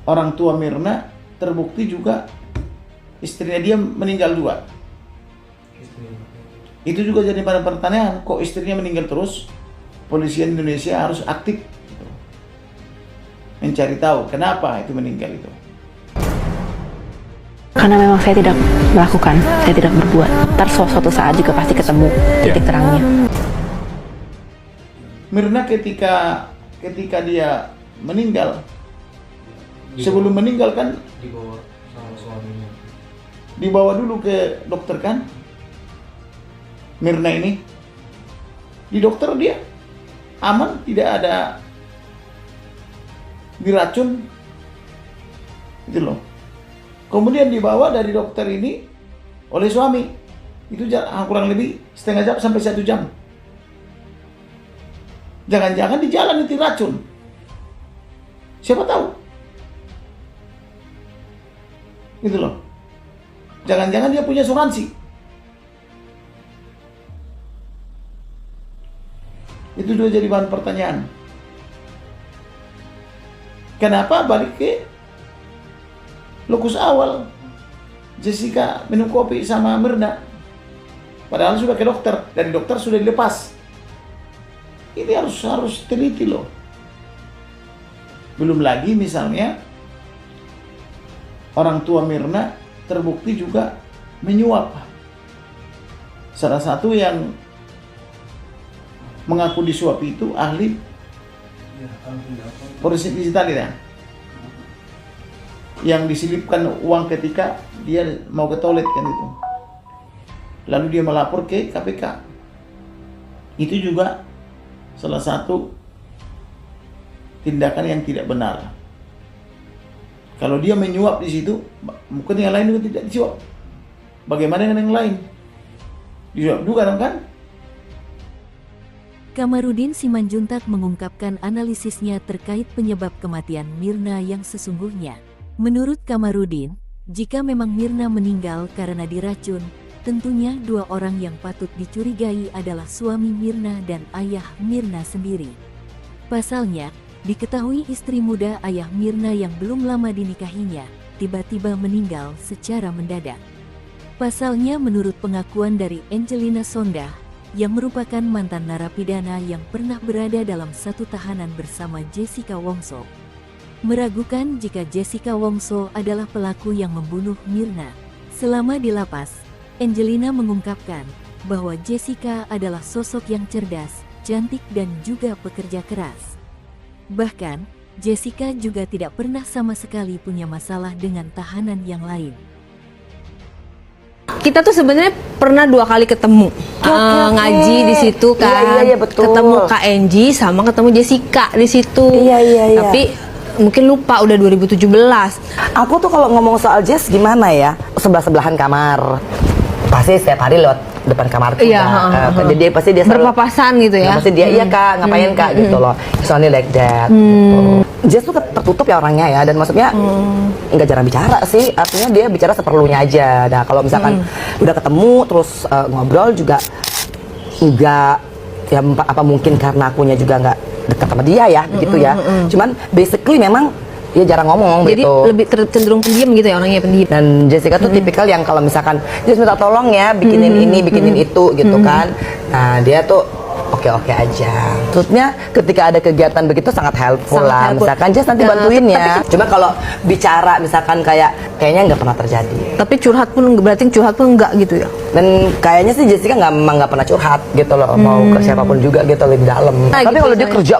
orang tua Mirna terbukti juga istrinya dia meninggal juga. Itu juga jadi pada pertanyaan, kok istrinya meninggal terus? Polisi Indonesia harus aktif gitu, mencari tahu kenapa itu meninggal itu. Karena memang saya tidak melakukan, saya tidak berbuat. Ntar suatu saat juga pasti ketemu titik terangnya. Mirna ketika dia meninggal, sebelum meninggal kan dibawa sama suaminya. Dibawa dulu ke dokter kan? Mirna ini di dokter dia aman, tidak ada diracun itu loh. Kemudian dibawa dari dokter ini oleh suami, itu kurang lebih setengah jam sampai 1 jam. Jangan-jangan di jalan itu racun, siapa tahu gitu loh. Jangan-jangan dia punya asuransi. Itu juga jadi bahan pertanyaan. Kenapa balik ke lokus awal Jessica minum kopi sama Mirna, padahal sudah ke dokter, dari dokter sudah dilepas. Ini harus teliti loh. Belum lagi misalnya orang tua Mirna terbukti juga menyuap. Salah satu yang mengaku disuap itu ahli forensik digital ya, yang diselipkan uang ketika dia mau ke toilet kan itu, lalu dia melapor ke KPK. Itu juga salah satu tindakan yang tidak benar. Kalau dia menyuap di situ, mungkin yang lain juga tidak disuap. Bagaimana dengan yang lain? Disuap juga kan? Kamarudin Simanjuntak mengungkapkan analisisnya terkait penyebab kematian Mirna yang sesungguhnya. Menurut Kamarudin, jika memang Mirna meninggal karena diracun, tentunya 2 orang yang patut dicurigai adalah suami Mirna dan ayah Mirna sendiri. Pasalnya, diketahui istri muda ayah Mirna yang belum lama dinikahinya, tiba-tiba meninggal secara mendadak. Pasalnya menurut pengakuan dari Angelina Sondah, yang merupakan mantan narapidana yang pernah berada dalam satu tahanan bersama Jessica Wongso, meragukan jika Jessica Wongso adalah pelaku yang membunuh Mirna. Selama di lapas, Angelina mengungkapkan bahwa Jessica adalah sosok yang cerdas, cantik dan juga pekerja keras. Bahkan, Jessica juga tidak pernah sama sekali punya masalah dengan tahanan yang lain. Kita tuh sebenarnya pernah 2 kali ketemu ngaji di situ kan. Iya, betul. Ketemu Kak Angie sama ketemu Jessica di situ. Iya. Tapi mungkin lupa udah 2017. Aku tuh kalau ngomong soal Jess gimana ya, sebelah-sebelahan kamar. Pasti setiap hari lewat depan kamarku. Iya, Jadi pasti dia selalu berpapasan gitu ya. pasti dia iya Kak, ngapain Kak gitu loh. Soalnya like that gitu. Jess tuh tertutup ya orangnya ya, dan maksudnya nggak jarang bicara sih, artinya dia bicara seperlunya aja. Nah kalau misalkan udah ketemu terus ngobrol juga nggak ya, apa mungkin karena akunya juga nggak dekat sama dia ya begitu ya. Cuman basically memang dia jarang ngomong. Jadi gitu. lebih cenderung pendiam gitu ya, orangnya pendiam. Dan Jessica tuh tipikal yang kalau misalkan Jess minta tolong ya bikinin ini bikinin itu gitu kan, nah dia tuh oke aja. Maksudnya ketika ada kegiatan begitu sangat helpful lah. Misalkan Jess nanti bantuin ya. Cuma kalau bicara misalkan kayaknya nggak pernah terjadi. Tapi curhat pun berarti curhat pun enggak gitu ya. Dan kayaknya sih Jessica nggak pernah curhat gitu loh, mau ke siapapun juga gitu lebih dalam. Nah, tapi gitu kalau dia saya. kerja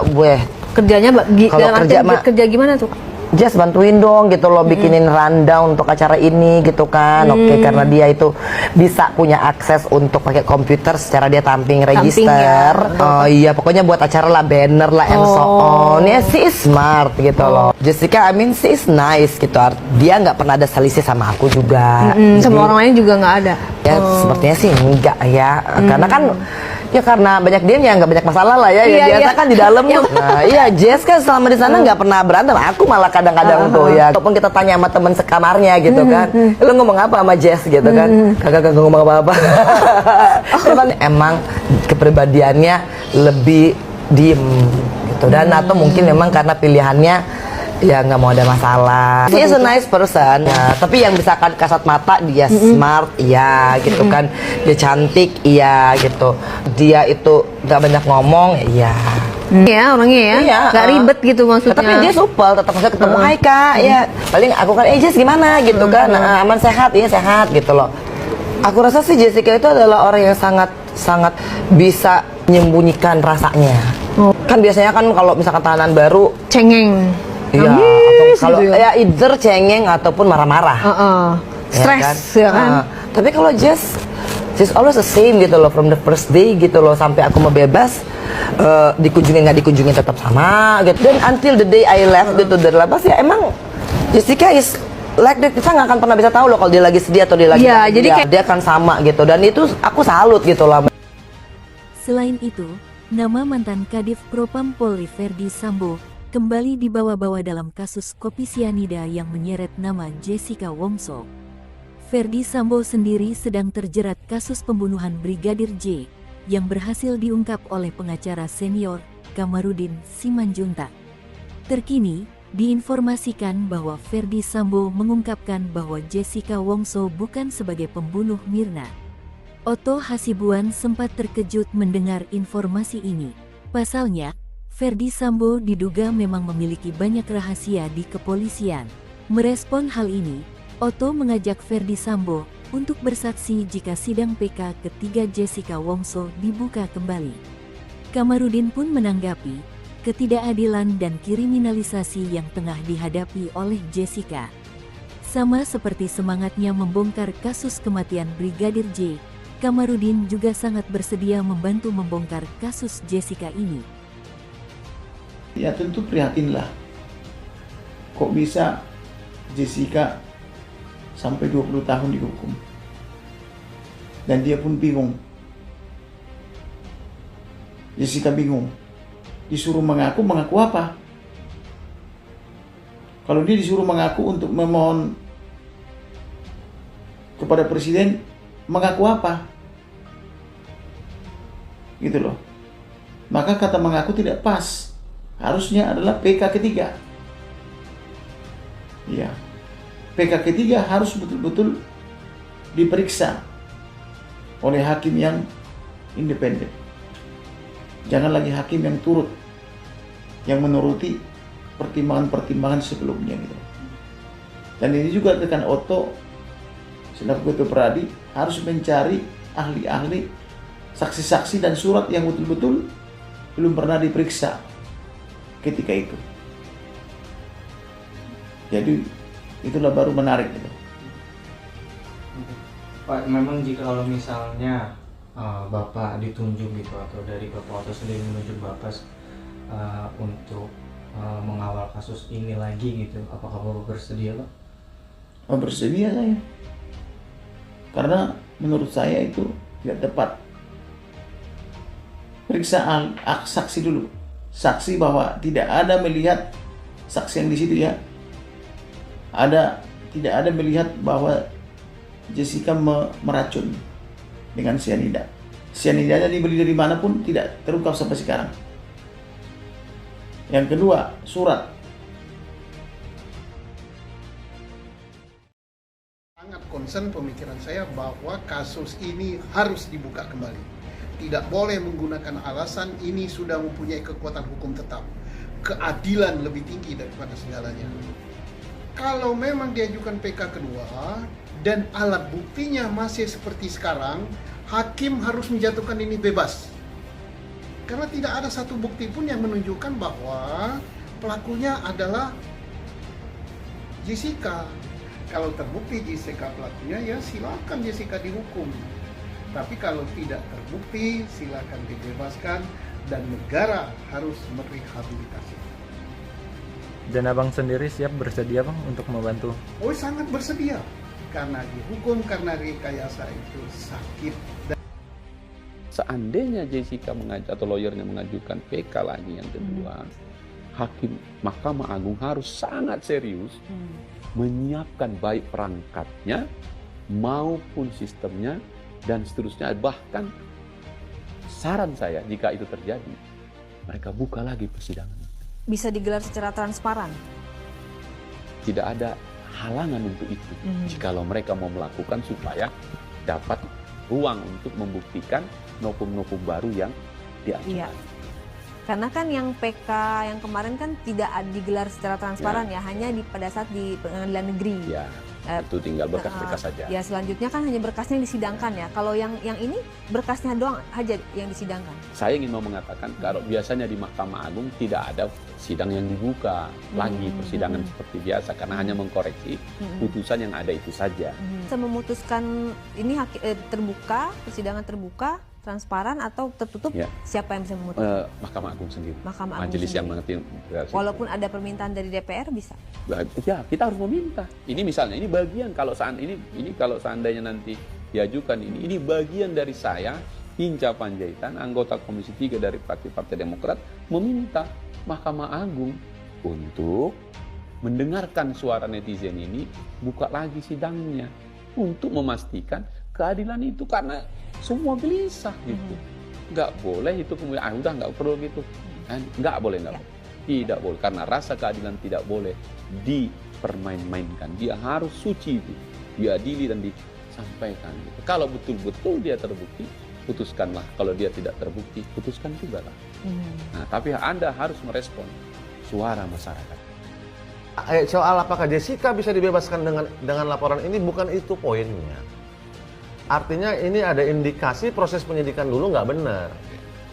Kerjanya Kalau dalam kerja artian kerja gimana tuh? Jess bantuin dong gitu loh, bikinin rundown untuk acara ini gitu kan. Oke, karena dia itu bisa punya akses untuk pakai komputer secara dia tamping register. Oh iya, pokoknya buat acara lah, banner lah and so on. Ya she is smart gitu loh. Jessica, I mean she is nice gitu. Dia nggak pernah ada selisih sama aku juga. Sama orang lain juga nggak ada. Ya sepertinya sih enggak ya. Karena kan ya karena banyak dia nggak banyak masalah lah ya. Ya biasa kan di dalam tuh. Nah, iya Jess kan selama di sana nggak pernah berantem. Aku malah kadang-kadang tuh ya. Ataupun kita tanya sama teman sekamarnya gitu kan. Lu ngomong apa sama Jess gitu kan? Kagak ngomong apa-apa. Cuman emang kepribadiannya lebih diem gitu. Dan atau mungkin memang karena pilihannya ya nggak mau ada masalah. She is a nice person. Ya, tapi yang misalkan kasat mata dia smart, iya gitu kan. Dia cantik, iya gitu. Dia itu nggak banyak ngomong, iya. Ya orangnya ya, Iya, nggak ribet gitu maksudnya. Tapi dia supel, tetap maksudnya ketemu hai kak, ya paling aku kan Jess gimana gitu kan, aman sehat, iya sehat gitu loh. Aku rasa sih Jessica itu adalah orang yang sangat bisa menyembunyikan rasanya. Kan biasanya kan kalau misalkan tahanan baru Cengeng. iya, atau kalau gitu ya either cengeng ataupun marah-marah. Stres ya kan. Tapi kalau Jess always the same gitu loh, from the first day gitu loh sampai aku mau bebas, dikunjungin nggak dikunjungin tetap sama gitu. Dan until the day I left gitu dari lapas ya emang Jessica is like that. Kita nggak akan pernah bisa tahu loh kalau dia lagi sedih atau dia lagi Iya, bahagia. jadi kayak dia akan sama gitu, dan itu aku salut gitu loh. Selain itu, nama mantan Kadif Propam Polri Ferdi Sambo kembali dibawa-bawa dalam kasus kopi sianida yang menyeret nama Jessica Wongso. Ferdi Sambo sendiri sedang terjerat kasus pembunuhan Brigadir J yang berhasil diungkap oleh pengacara senior Kamarudin Simanjuntak. Terkini, diinformasikan bahwa Ferdi Sambo mengungkapkan bahwa Jessica Wongso bukan sebagai pembunuh Mirna. Otto Hasibuan sempat terkejut mendengar informasi ini. Pasalnya, Ferdi Sambo diduga memang memiliki banyak rahasia di kepolisian. Merespon hal ini, Otto mengajak Ferdi Sambo untuk bersaksi jika sidang PK ketiga Jessica Wongso dibuka kembali. Kamarudin pun menanggapi ketidakadilan dan kriminalisasi yang tengah dihadapi oleh Jessica. Sama seperti semangatnya membongkar kasus kematian Brigadir J, Kamarudin juga sangat bersedia membantu membongkar kasus Jessica ini. Ya tentu prihatinlah. Kok bisa Jessica sampai 20 tahun dihukum? Dan dia pun bingung. Jessica bingung. Disuruh mengaku apa? Kalau dia disuruh mengaku untuk memohon kepada presiden, mengaku apa? Gitu loh. Maka kata mengaku tidak pas. Harusnya adalah PK ketiga. Iya. PK ketiga harus betul-betul diperiksa oleh hakim yang independen. Jangan lagi hakim yang turut, yang menuruti pertimbangan-pertimbangan sebelumnya gitu. Dan ini juga tekan Otto selaku Ketua Peradi harus mencari ahli-ahli, saksi-saksi dan surat yang betul-betul belum pernah diperiksa ketika itu. Jadi itulah baru menarik gitu. Pak, memang jika kalau misalnya Bapak ditunjuk gitu atau dari Bapak Otto sendiri menunjuk Bapak untuk mengawal kasus ini lagi gitu, apakah Bapak bersedia, Pak? Oh, bersedia saya. Karena menurut saya itu tidak tepat. Periksa saksi dulu. Saksi bahwa tidak ada melihat saksi yang di situ ya. Tidak ada melihat bahwa Jessica meracun dengan sianida. Sianidanya dibeli dari mana pun tidak terungkap sampai sekarang. Yang kedua, surat. Sangat concern pemikiran saya bahwa kasus ini harus dibuka kembali. Tidak boleh menggunakan alasan ini sudah mempunyai kekuatan hukum tetap. Keadilan lebih tinggi daripada segalanya. Kalau memang diajukan PK kedua dan alat buktinya masih seperti sekarang, hakim harus menjatuhkan ini bebas. Karena tidak ada satu bukti pun yang menunjukkan bahwa pelakunya adalah Jessica. Kalau terbukti Jessica pelakunya, ya silakan Jessica dihukum. Tapi kalau tidak terbukti, silakan dibebaskan dan negara harus merehabilitasi. Dan abang sendiri siap bersedia bang untuk membantu? Oh, sangat bersedia. Karena dihukum karena rekayasa itu sakit. Seandainya Jessica atau lawyernya mengajukan PK lagi yang kedua, hakim Mahkamah Agung harus sangat serius menyiapkan baik perangkatnya maupun sistemnya dan seterusnya. Bahkan saran saya jika itu terjadi, mereka buka lagi persidangan. Bisa digelar secara transparan? tidak ada halangan untuk itu. Jikalau mereka mau melakukan supaya dapat ruang untuk membuktikan novum-novum baru yang diajukan. Iya. Karena kan yang PK yang kemarin kan tidak digelar secara transparan ya, hanya pada saat di pengadilan negeri. Ya, itu tinggal berkas-berkas saja. Ya selanjutnya kan hanya berkasnya yang disidangkan ya. Kalau yang ini berkasnya doang aja yang disidangkan. Saya ingin mau mengatakan kalau biasanya di Mahkamah Agung tidak ada sidang yang dibuka lagi, persidangan seperti biasa karena hanya mengkoreksi putusan yang ada itu saja. Bisa memutuskan ini terbuka, persidangan terbuka, transparan atau tertutup, siapa yang bisa memutuskan? Mahkamah Agung sendiri. Mahkamah Agung Majelis sendiri. yang mengerti. Walaupun ada permintaan dari DPR bisa. Ya, kita harus meminta. Ini misalnya, ini bagian kalau kalau seandainya nanti diajukan ini bagian dari saya, Hinca Panjaitan, anggota Komisi 3 dari Partai Demokrat, meminta Mahkamah Agung untuk mendengarkan suara netizen ini, buka lagi sidangnya untuk memastikan keadilan itu, karena semua gelisah gitu. Nggak boleh itu kemudian udah nggak perlu gitu. Nggak boleh. Tidak boleh, karena rasa keadilan tidak boleh dipermain-mainkan. Dia harus suci itu, diadili dan disampaikan gitu. Kalau betul-betul dia terbukti, putuskanlah. Kalau dia tidak terbukti, putuskan juga lah. Nah, tapi Anda harus merespon suara masyarakat. Soal apakah Jessica bisa dibebaskan dengan laporan ini, bukan itu poinnya. Artinya ini ada indikasi proses penyidikan dulu nggak benar.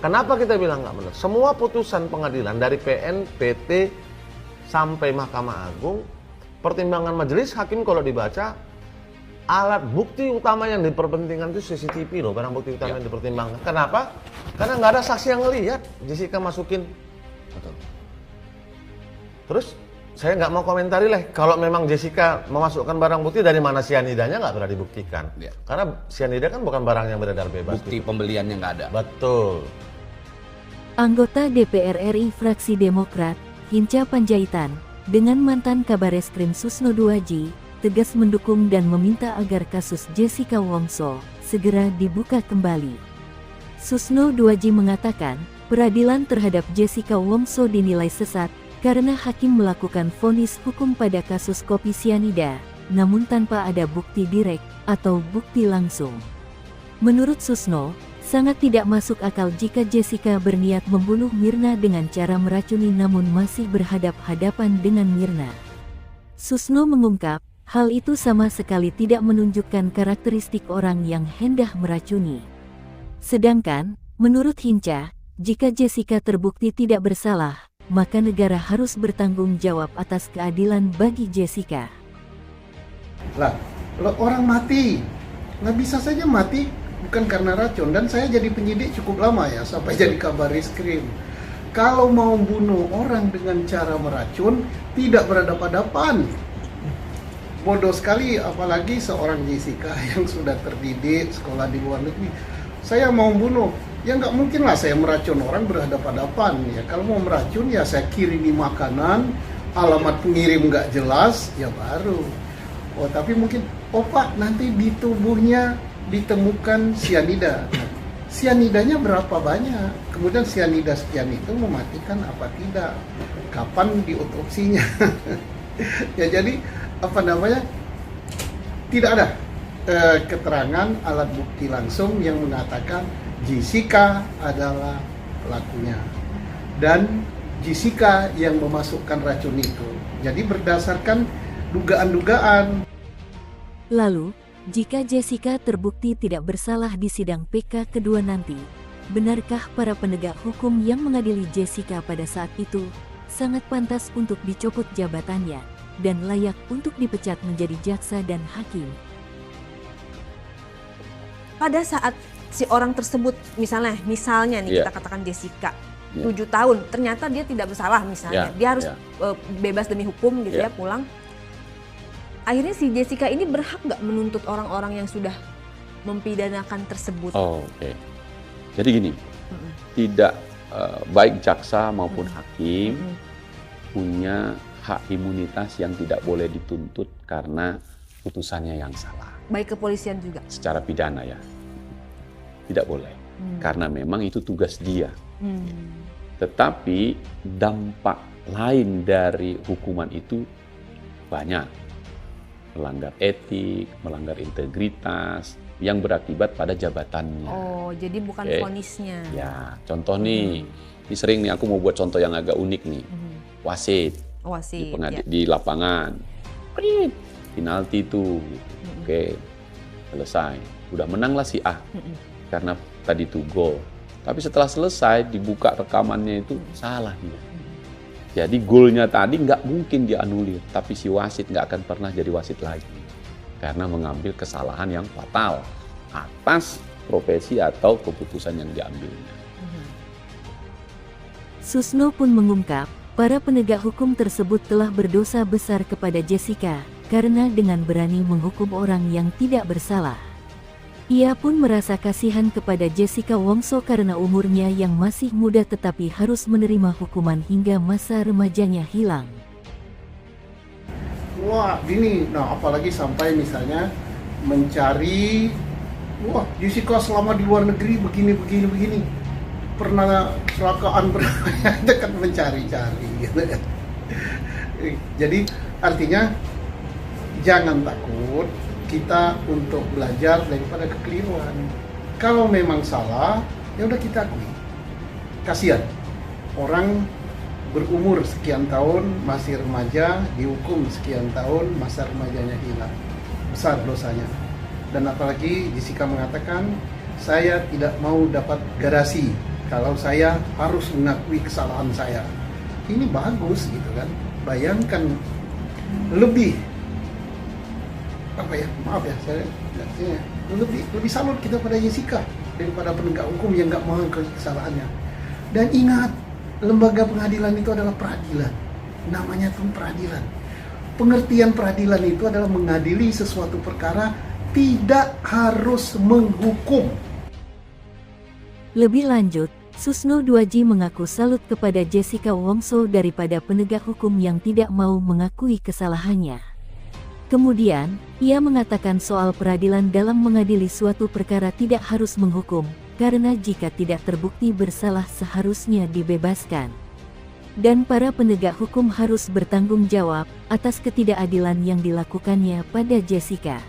Kenapa kita bilang nggak benar? Semua putusan pengadilan dari PN, PT, sampai Mahkamah Agung, pertimbangan majelis hakim kalau dibaca, alat bukti utama yang diperpentingkan itu CCTV loh, barang bukti utama yang dipertimbangkan. Kenapa? Karena nggak ada saksi yang ngelihat Jessica masukin. Betul. Terus saya nggak mau komentari lah, kalau memang Jessica memasukkan barang bukti, dari mana sianidanya nggak pernah dibuktikan. Karena sianida kan bukan barang yang beredar bebas. Bukti pembeliannya nggak ada. Betul. Anggota DPR RI fraksi Demokrat, Hinca Panjaitan, dengan mantan Kabareskrim Susno Duaji, tegas mendukung dan meminta agar kasus Jessica Wongso segera dibuka kembali. Susno Duaji mengatakan, peradilan terhadap Jessica Wongso dinilai sesat karena hakim melakukan vonis hukum pada kasus kopi sianida, namun tanpa ada bukti direk atau bukti langsung. Menurut Susno, sangat tidak masuk akal jika Jessica berniat membunuh Mirna dengan cara meracuni namun masih berhadap-hadapan dengan Mirna. Susno mengungkap, hal itu sama sekali tidak menunjukkan karakteristik orang yang hendak meracuni. Sedangkan, menurut Hinca, jika Jessica terbukti tidak bersalah, maka negara harus bertanggung jawab atas keadilan bagi Jessica. Lah, orang mati, nggak bisa saja mati bukan karena racun. Dan saya jadi penyidik cukup lama ya, sampai jadi Kabareskrim. Kalau mau bunuh orang dengan cara meracun, tidak berhadapan-hadapan. Bodoh sekali, apalagi seorang Jessica yang sudah terdidik, sekolah di luar negeri. Saya mau bunuh, ya nggak mungkin lah saya meracun orang berhadapan-hadapan. Ya kalau mau meracun ya saya kirimi makanan, alamat pengirim nggak jelas, ya baru. Oh tapi mungkin, oh Pak nanti di tubuhnya ditemukan sianida. Nah, sianidanya berapa banyak? Kemudian sianida sekian itu mematikan apa tidak? Kapan diotopsinya? Ya jadi tidak ada keterangan alat bukti langsung yang mengatakan Jessica adalah pelakunya dan Jessica yang memasukkan racun itu. Jadi berdasarkan dugaan-dugaan. Lalu, jika Jessica terbukti tidak bersalah di sidang PK kedua nanti, benarkah para penegak hukum yang mengadili Jessica pada saat itu sangat pantas untuk dicopot jabatannya dan layak untuk dipecat menjadi jaksa dan hakim? Pada saat si orang tersebut, misalnya nih kita katakan Jessica, 7 tahun, ternyata dia tidak bersalah misalnya, dia harus bebas demi hukum gitu ya, pulang. Akhirnya si Jessica ini berhak nggak menuntut orang-orang yang sudah mempidanakan tersebut? Oh, oke. Jadi gini, tidak baik jaksa maupun hakim punya hak imunitas yang tidak boleh dituntut karena putusannya yang salah. Baik kepolisian juga? Secara pidana ya, tidak boleh. Karena memang itu tugas dia. Tetapi dampak lain dari hukuman itu banyak. Melanggar etik, melanggar integritas, yang berakibat pada jabatannya. Oh, jadi bukan vonisnya. Ya, contoh nih, ini sering nih aku mau buat contoh yang agak unik nih. Wasit. Wasit. Di lapangan. Penalti itu. Oke, selesai. Udah menanglah si A. Karena tadi itu gol. Tapi setelah selesai, dibuka rekamannya itu salah dia. Jadi golnya tadi nggak mungkin dianulir. Tapi si wasit nggak akan pernah jadi wasit lagi. Karena mengambil kesalahan yang fatal atas profesi atau keputusan yang diambilnya. Susno pun mengungkap, para penegak hukum tersebut telah berdosa besar kepada Jessica, karena dengan berani menghukum orang yang tidak bersalah. Ia pun merasa kasihan kepada Jessica Wongso karena umurnya yang masih muda tetapi harus menerima hukuman hingga masa remajanya hilang. Wah, gini, nah apalagi sampai misalnya mencari, wah Jessica selama di luar negeri begini, pernah kecelakaan, itu kan mencari-cari gitu. Jadi artinya jangan takut kita untuk belajar daripada kekeliruan. Kalau memang salah, ya udah kita akui. Kasihan orang berumur sekian tahun, masih remaja, dihukum sekian tahun, masa remajanya hilang. Besar dosanya. Dan apalagi Jessica mengatakan, saya tidak mau dapat garasi kalau saya harus mengakui kesalahan saya. Ini bagus gitu kan. Bayangkan lebih, saya lebih salut kita pada Jessica daripada penegak hukum yang nggak mengakui kesalahannya. Dan ingat, lembaga pengadilan itu adalah peradilan. Namanya pun peradilan. Pengertian peradilan itu adalah mengadili sesuatu perkara, tidak harus menghukum. Lebih lanjut, Susno Duaji mengaku salut kepada Jessica Wongso daripada penegak hukum yang tidak mau mengakui kesalahannya. Kemudian, ia mengatakan soal peradilan dalam mengadili suatu perkara tidak harus menghukum, karena jika tidak terbukti bersalah seharusnya dibebaskan. Dan para penegak hukum harus bertanggung jawab atas ketidakadilan yang dilakukannya pada Jessica.